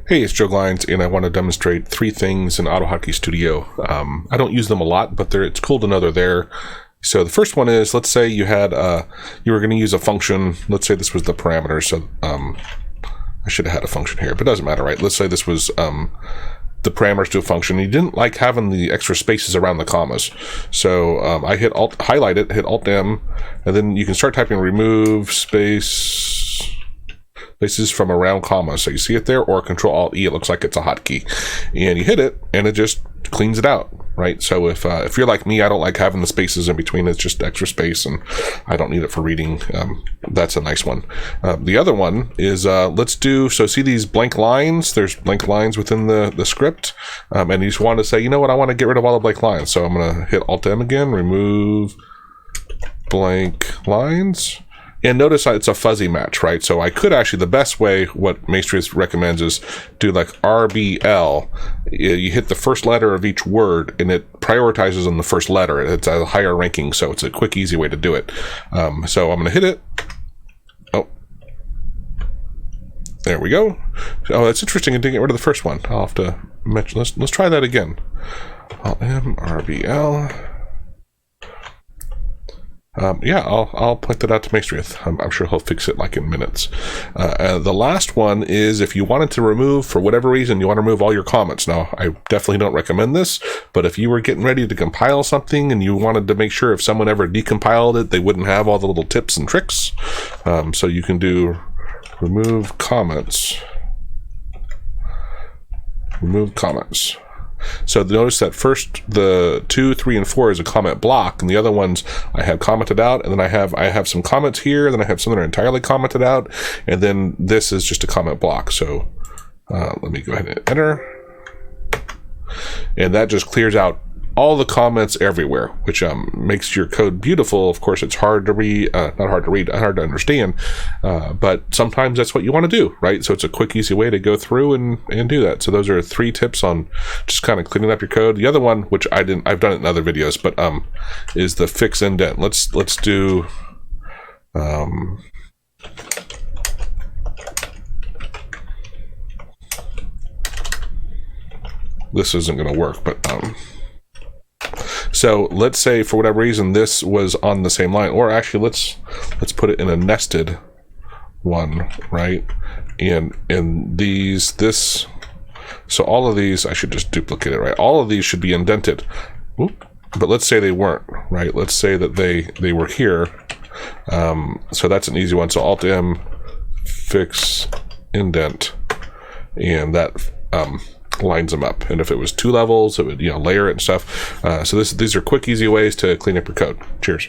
Hey, it's Joe Glines, and I want to demonstrate 3 things in AutoHotkey Studio. I don't use them a lot, but it's cool to know they're there. So the first one is, let's say you had you were going to use a function. Let's say this was the parameter. So I should have had a function here, but it doesn't matter, right? Let's say this was the parameters to a function. You didn't like having the extra spaces around the commas. So I hit Alt, highlight it, hit Alt M, and then you can start typing remove spaces from around commas. So you see it there, or Control Alt E, it looks like it's a hotkey. And you hit it, and it just cleans it out, right? So if you're like me, I don't like having the spaces in between. It's just extra space, and I don't need it for reading. That's a nice one. The other one is, so see these blank lines? There's blank lines within the script, and you just want to say, you know what, I want to get rid of all the blank lines. So I'm going to hit Alt M again, remove blank lines. And notice it's a fuzzy match, right? So I could actually, the best way, what Maestrius recommends is do like RBL. You hit the first letter of each word, and it prioritizes on the first letter. It's a higher ranking, so it's a quick, easy way to do it. So I'm going to hit it. Oh, there we go. Oh, that's interesting. It didn't get rid of the first one. I'll have to mention. Let's try that again. Alt M RBL. Yeah, I'll point that out to Maestrius. I'm sure he'll fix it like in minutes. The last one is if you wanted to remove, for whatever reason, you want to remove all your comments. Now, I definitely don't recommend this, but if you were getting ready to compile something and you wanted to make sure if someone ever decompiled it, they wouldn't have all the little tips and tricks. So you can do remove comments. Remove comments. So notice that first, the 2, 3, and 4 is a comment block, and the other ones I have commented out, and then I have some comments here, and then I have some that are entirely commented out, and then this is just a comment block. So let me go ahead and enter, and that just clears out all the comments everywhere, which makes your code beautiful. Of course, it's hard to read, not hard to read, hard to understand, but sometimes that's what you want to do, right? So it's a quick, easy way to go through and do that. So those are 3 tips on just kind of cleaning up your code. The other one, which I've done it in other videos, but is the fix indent. Let's do this isn't going to work, but so let's say for whatever reason this was on the same line, or actually let's put it in a nested one, right? And so all of these, I should just duplicate it, right? All of these should be indented. Oop. But let's say they weren't, right? Let's say that they were here. So that's an easy one. So Alt M fix indent, and that lines them up. And if it was 2 levels, it would layer it and stuff. So these are quick, easy ways to clean up your code. Cheers.